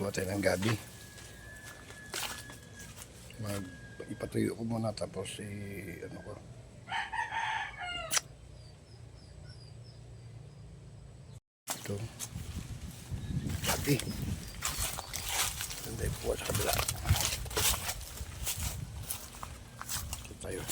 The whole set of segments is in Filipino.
kuha tayo ng gabi. Ipatuyo ko muna tapos ano ko. Ito. Gabi. Ganda yung buwan sa kabila. Ito tayo.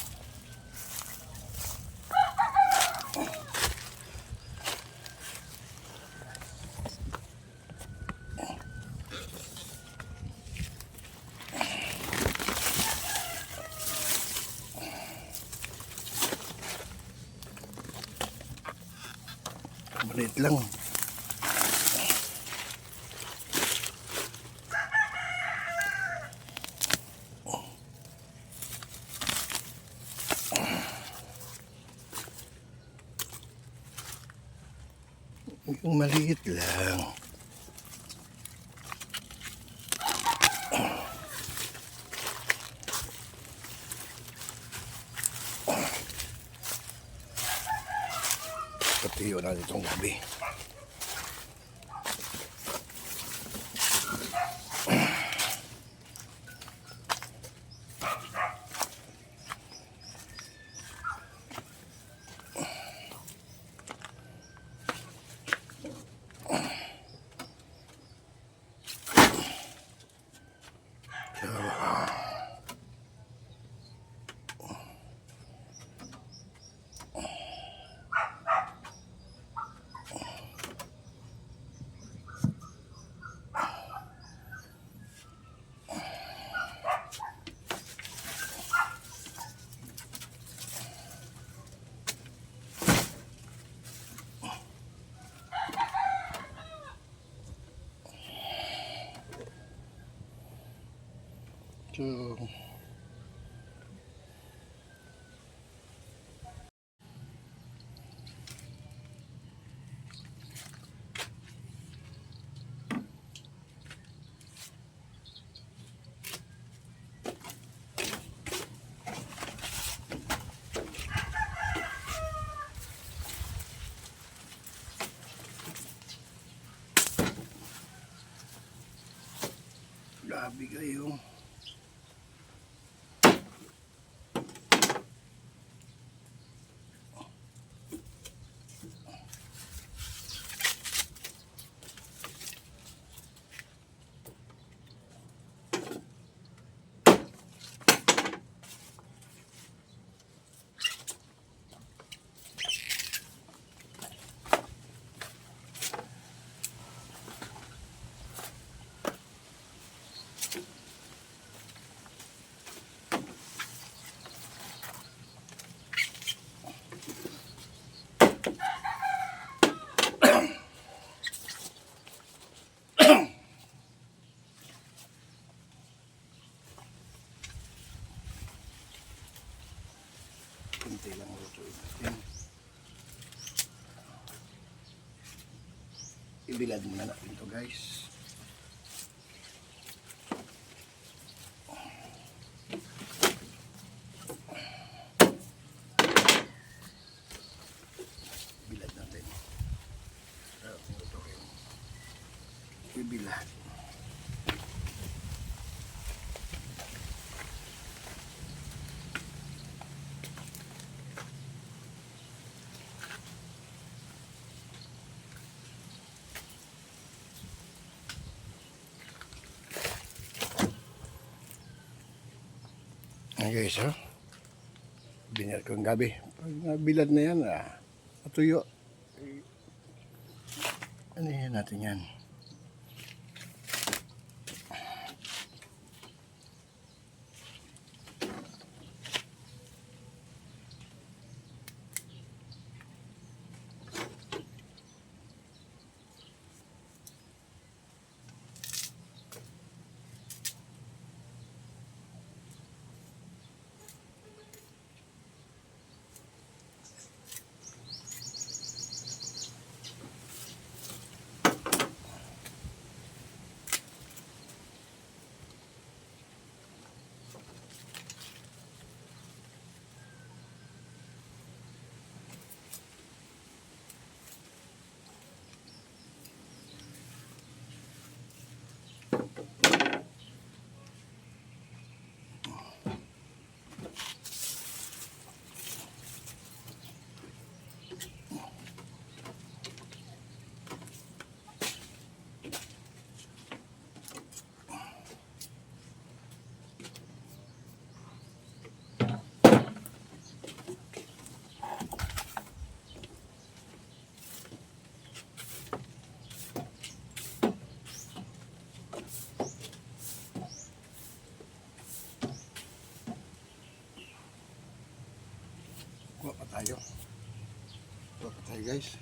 Maliit lang. Yung maliit lang. Patuyo natin itong gabi. So, grabe kayo. Kunti lang lutuin natin. Ibilad muna natin ito, guys. Ibilad natin. Ibilad. Ayan guys, binyal ko ang gabi. Pag nabilad na yan, matuyo. Ano yan natin yan? Okay guys.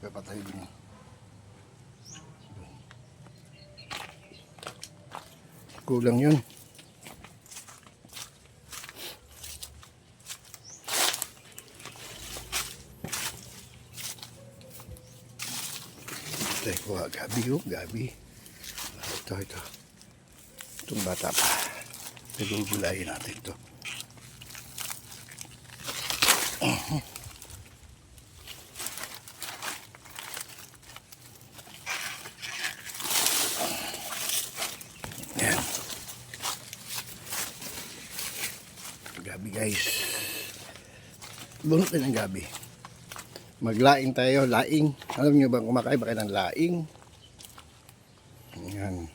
Papatay din. Kulang yun. Ito kuha gabi oh, gabi. Ito. Itong bata pa. Nagugulayin natin ito. Yan. Gabi guys. Bunot din ang gabi. Maglaing tayo, laing. Alam niyo ba kumakain ba kayo ng laing? Yan.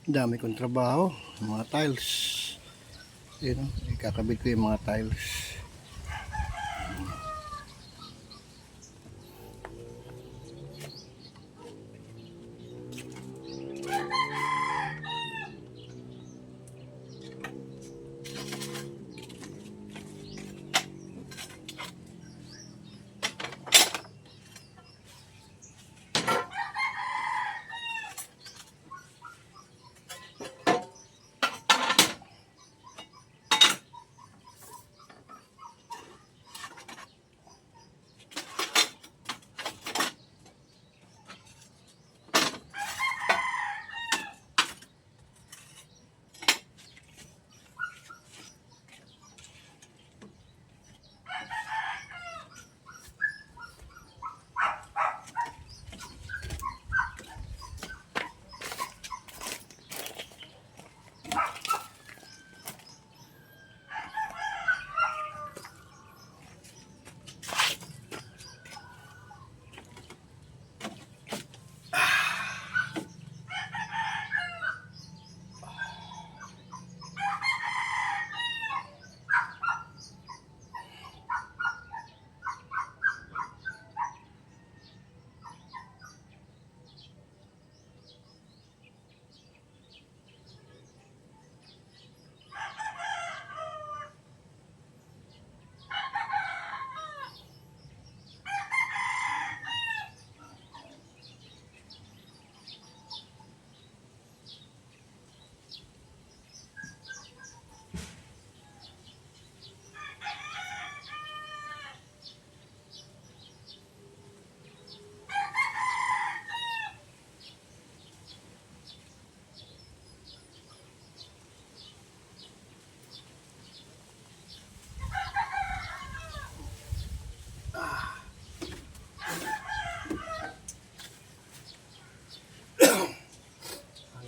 Dami kong trabaho, mga tiles. Yun, ikakabit ko yung mga tiles.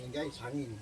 Hangin guys, hangin.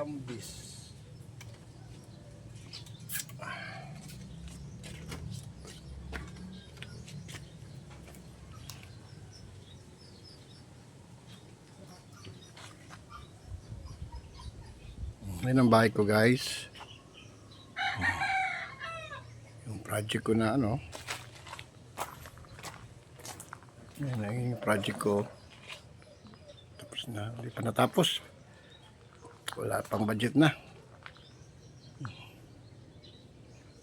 Ambis. Yan ang bahay ko, guys. Yung project ko na ano. Yan ang yung project ko. Tapos na. Hindi pa natapos. Wala pang budget na.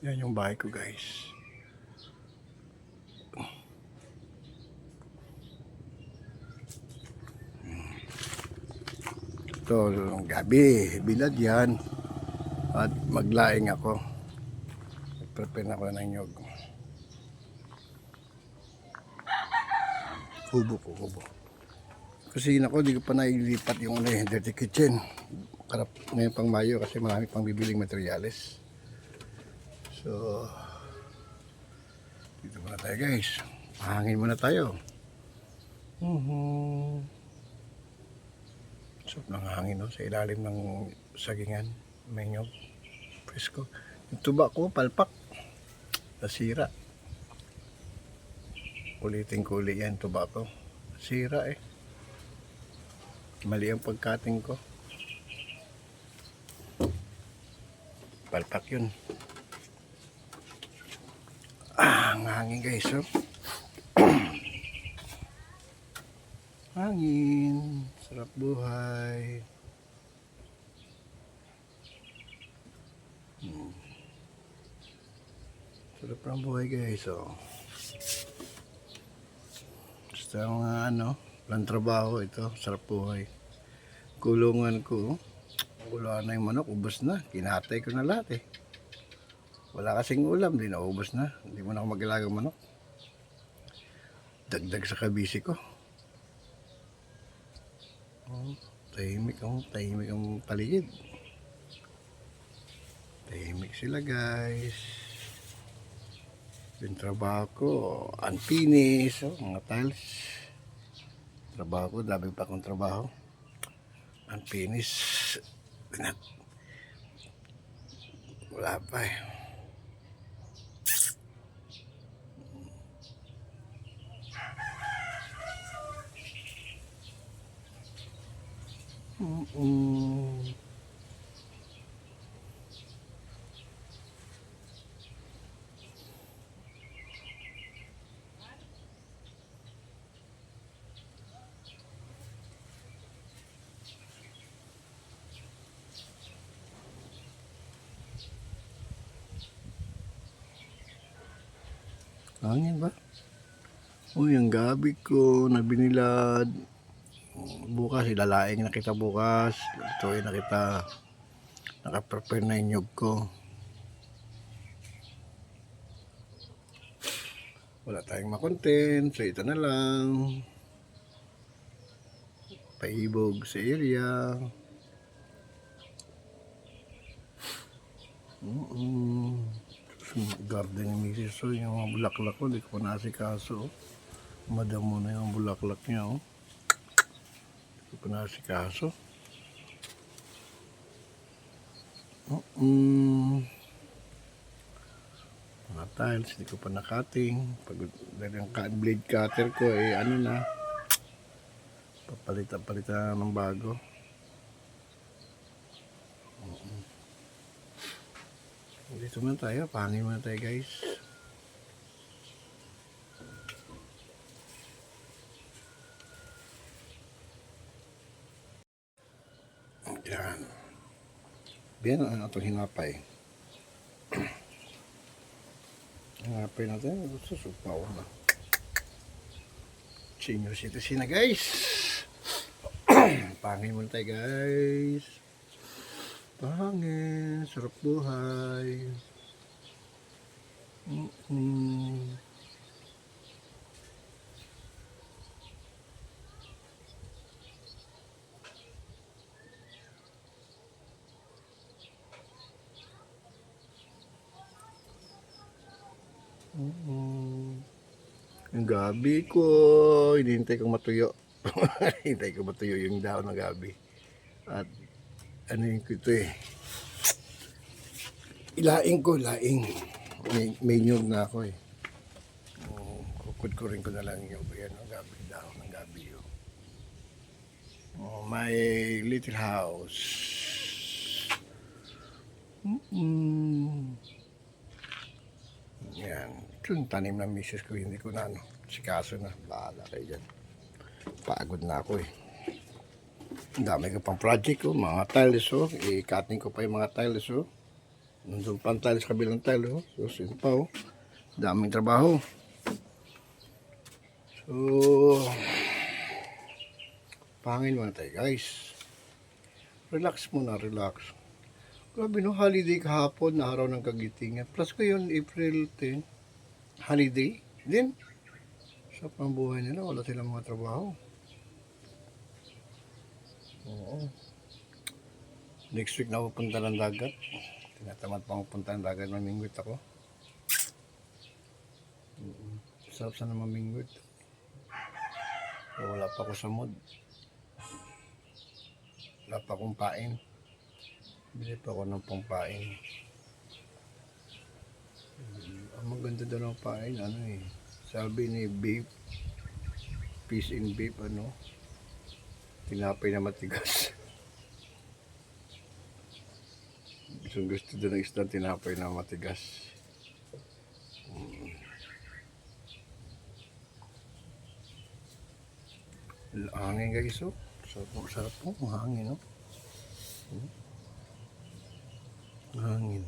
Yan yung bahay ko, guys. Ito, gabi, bilad yan. At maglaing ako. Prepare na ako ng nyog. Hubo ko, hubo. Kasi ako, di ko pa nailipat yung dirty kitchen. Karap ngayon pang Mayo kasi marami pang bibiling materyales. So, dito muna tayo, guys. Mahangin muna tayo. Sarap ng hangin, no? Sa ilalim ng sagingan. May nyog. Presko. Yung tuba ko, palpak. Nasira. Ulitin ko ulit yan, tuba ko. Nasira eh. Mali ang pagkating ko. Palpak yun. Ang hangin, guys, oh. Hangin. Sarap buhay. Sarap ng buhay, guys, oh. Basta mga ano, lang trabaho ito. Sarap buhay. Kulungan ko, wala na yung manok, ubos na. Kinatay ko na lahat eh. Wala kasing ulam, di na ubos na. Hindi mo na ako mag-ilagang manok. Dagdag sa kabisi ko. Oh, tahimik ang paligid. Tahimik sila, guys. Yung trabaho ko, unfinished, oh, mga tiles. Trabaho ko, dami pa akong trabaho. Unfinished. Wala pa eh. Hangin ba? Uy, ang gabi ko na binilad. Bukas, ilalaing na kita bukas. Lutuin na kita. Nakaprepare na yung nyug ko. Wala tayong makontent. So, ito na lang. Paibog sa area. Garden ni Mrs. So, yung mga bulaklak ko, di ko pa nasikaso. Madamo na yung bulaklak niya, oh. Di ko pa nasikaso. Mga tiles, di ko pa nakating. Dahil yung blade cutter ko, eh, ano na. Papalitan ng bago. Dito muna tayo, pangin muna tayo, guys. Yan. Biyan ang itong hinapay. Hinapay natin, susupaw na. Senior citizen na, guys. Pangin muna tayo, guys. Pangin, sarap buhay. Yung gabi ko, hinihintay kong matuyo. Hinihintay kong matuyo yung dahon ng gabi. At ano yung ito eh. Ilaing ko, laing. May nyug na ako eh. Kukudkurin ko na lang yung yan, ang gabi daw, ng gabi yun. My little house. Yan. Ito yung tanim ng misis ko, hindi ko na ano. Sikaso na, bahala kayo dyan. Pagod na ako eh. Ang dami ko pang project ko, mga tiles oh. I-cutting ko pa yung mga tiles oh. Nandun pa ang tiles, kabilang tiles oh. So, yun pa oh. Daming trabaho. So, pangin muna tayo guys. Relax muna, relax. Grabe no, holiday kahapon na araw ng Kagitingan. Plus ko yun, April 10. Holiday. Then, sa pambuhay nila, wala silang mga trabaho. Oo. Next week na pupunta ng dagat. Tinatamad pang pupunta ng dagat, mamingwit ako. Sarap sana mamingwit. So, wala pa ako sa mood. Wala pa akong pain. Bili pa ako ng pampain. Ang maganda daw ng pain, ano eh. Sabi ni Babe, Peace in Babe, ano. Tinapay na matigas. Gusto doon ng isda, tinapay na matigas. Hangin guys, oh. Sarap po, hangin, oh. Hangin.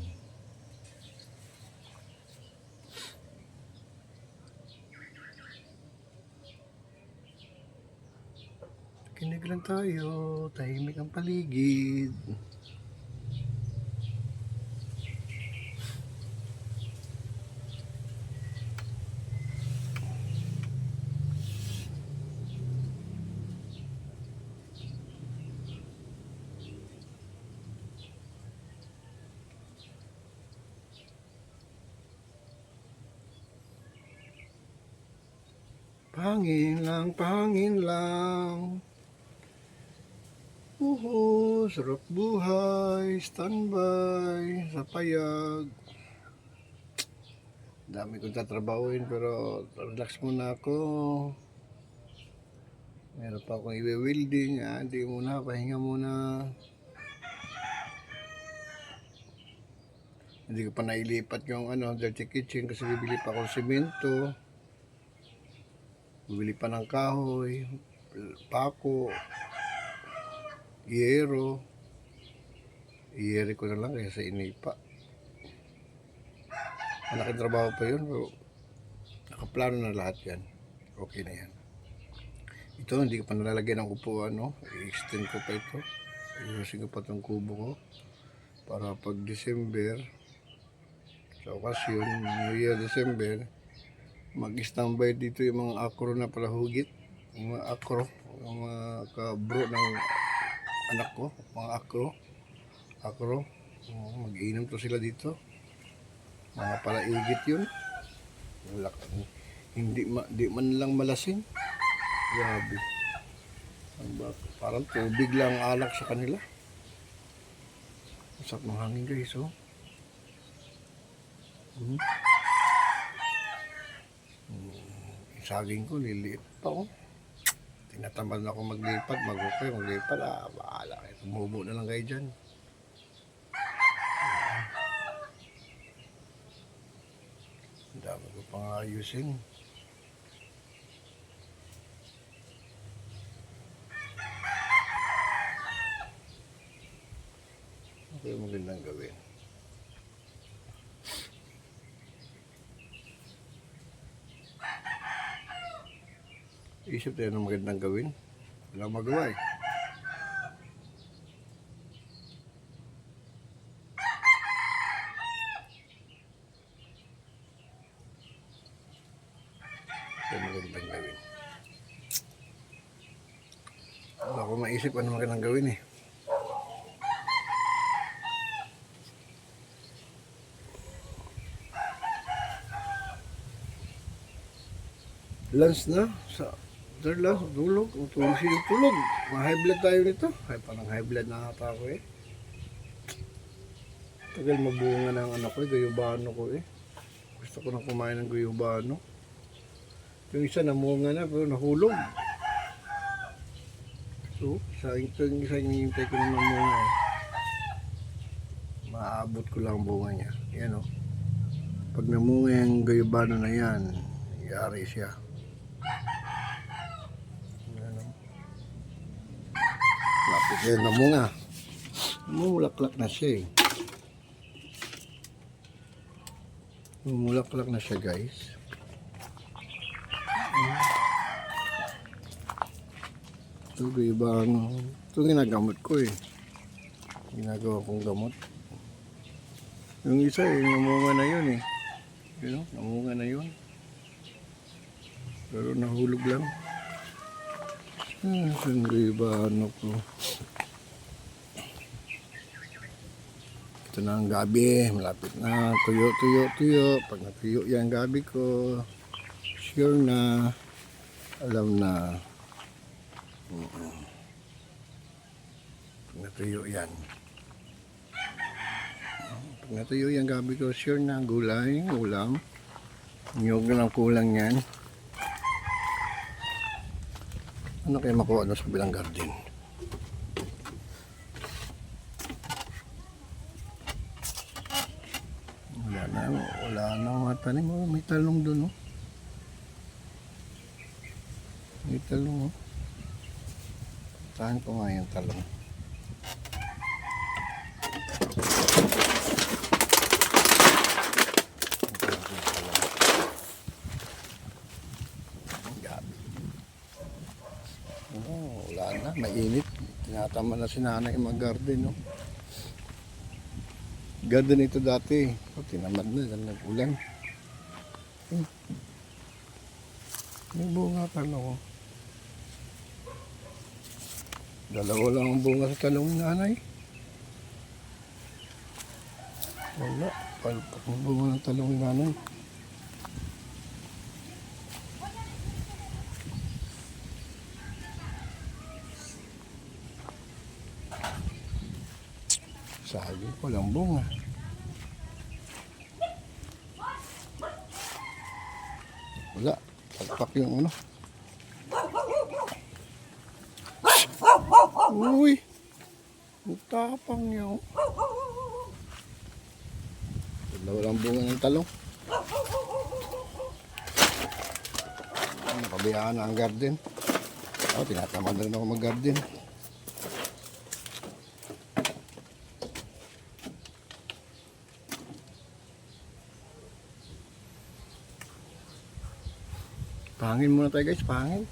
Kinig lang tayo, tahimik ang paligid. Pangin lang. Sarap buhay, standby, sa payag. Dami kong tatrabahuin pero relax muna ako. Meron pa akong i-welding, hindi muna, pahinga muna. Hindi ko pa nailipat yung dirty kitchen kasi bibili pa akong simento. Bibili pa ng kahoy, pako, yero. Iyeri ko na lang kaysa inipa. Malaking trabaho pa yun, pero nakaplano na lahat yan. Okay na yan. Ito, hindi ko pa nalalagyan ng upuan, no? I-extend ko pa ito. Ayusin ko pa itong kubo ko. Para pag December, sa okasyon, New Year, December, mag-standby dito yung mga akro na palahugit. Yung mga akro, yung mga kabro ng anak ko, mga akro. Mag-inom to sila dito. Mga palaigit yun. Di man lang malasing. Grabe. Parang tubig lang alak sa kanila. Masarap ng hangin guys, oh. Saging ko, liliit pa, oh. Tinatamad na ako maglipat, maglipat, bahala kayo. Tumubo na lang kayo dyan. Ang dami ko pang ayusin. Ano yung magandang gawin? Isip tayo ng magandang gawin. Wala magawa eh. Ito magandang gawin. Wala ko maisip ano magandang gawin eh. Lunch na sa tulog, tulog. Tulog. Ma-high blood tayo nito. Ay, parang high blood na ata ako eh. Tagal mabunga ng ano ko, guyabano ko eh. Gusto ko nang kumain ng guyabano. Yung isa namunga na pero nahulog. So, yung isa hinihintay ko na mamunga eh. Maabot ko lang ang bunga niya. Yan o. Pag namunga yung guyabano na yan, yari siya. Yan o. Lapit yan, namunga. Mumulaklak na siya eh. Mumulaklak na siya guys. Ito guyabano. Ito ginagamot ko eh. Ginagawa kong gamot. Yung isa eh, namunga na yun eh. You know, namunga na yun. Pero nahulog lang. Yung guyabano ko. Ito na ang gabi, malapit na, tuyo. Pag natuyo yan gabi ko, sure na, alam na. Pag natuyo yan. Pag natuyo yan gabi ko, sure na, gulay, ulam. Niyog na lang kulang yan. Ano kaya makuha doon sa bilang garden? Wala na mga tanim. Oh, may talong doon. Oh. May talong. Oh. Saan ko nga yung talong? Oh, wala na. Mainit. Tinatama na si nanay mag-garden. Oh. Garden ito dati. Oh, tinamad na dahil nag-ulan. May bunga talong. Dalawa lang ang bunga sa talong ni nanay. Wala. Palpak ang bunga ng talong ni nanay. Sabi, walang bunga. Wala. Palpak yung ano. Uy. Ang tapang niya. Walang bunga ng talong. Nakabayaan na ang garden. Oh, tinatamad na rin ako mag-garden. Pahangin muna tayo guys, pahangin.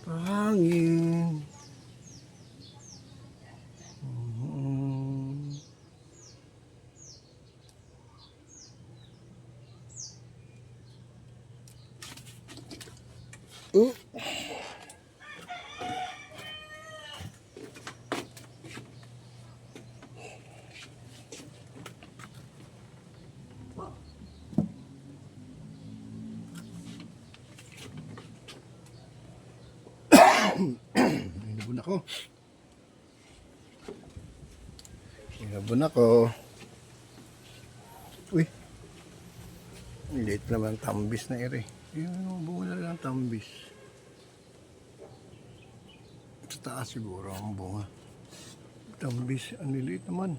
Pahangin. Inabon ako. Inabon ako. Uy. Liit naman tambis na ere. Yung bunga lang tambis. Sa taas siguro ang bunga. Tambis. Ang liliit naman.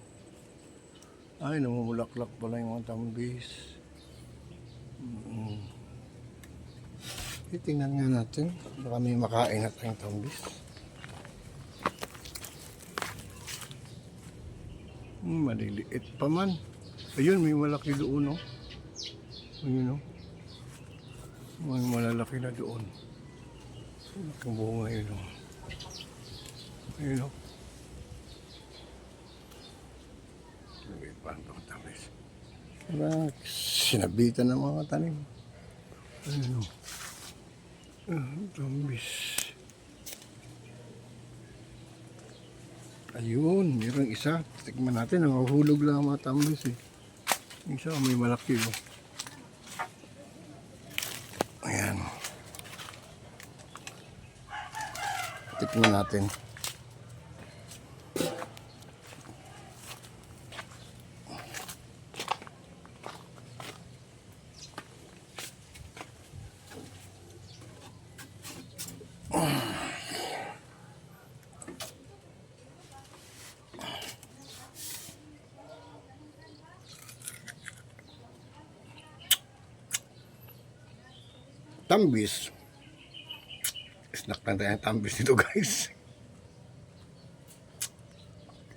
Ay, namumulaklak pala yung mga tambis. Tingnan nga natin. Baka may makain na tayong tambis. Maliliit pa man. Ayun, may malaki doon, oh. Ayun, oh. May malalaki na doon. Ang bunga yun, oh. Ayun, oh. Maliliit pa ang tambis. Sinabitan ng mga tanim. Ayun, oh. Tambis. Ayun, mayroong isa. Tikman natin, nanguhulog lang ang mga tambis eh. Yung isa may malaki oh. Ayan. Tikman natin. Tambis. Snack lang tayo ang tambis nito, guys.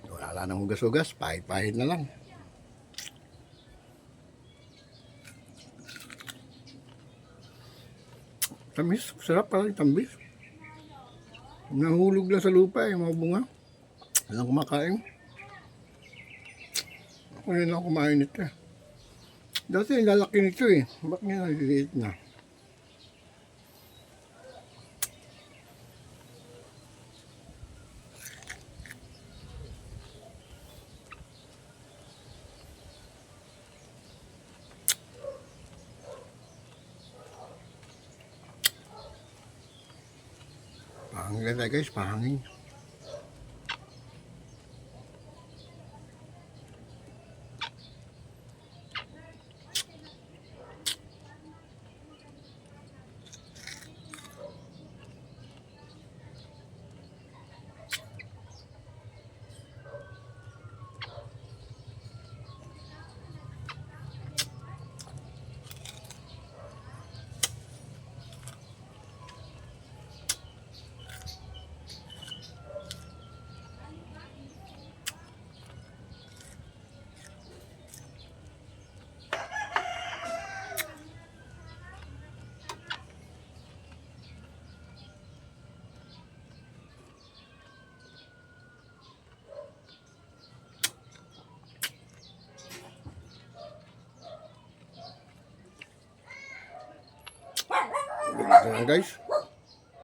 Wala nang hugas-hugas. Pahit-pahit na lang. Tamis. Sarap pala yung tambis. Nahulog lang sa lupa mga bunga. Walang kumakain. Ako na lang kumain nito. Dati lalaki nito Bakit nga naliliit na? Pahangin na guys, pahangin. Ganito lang guys.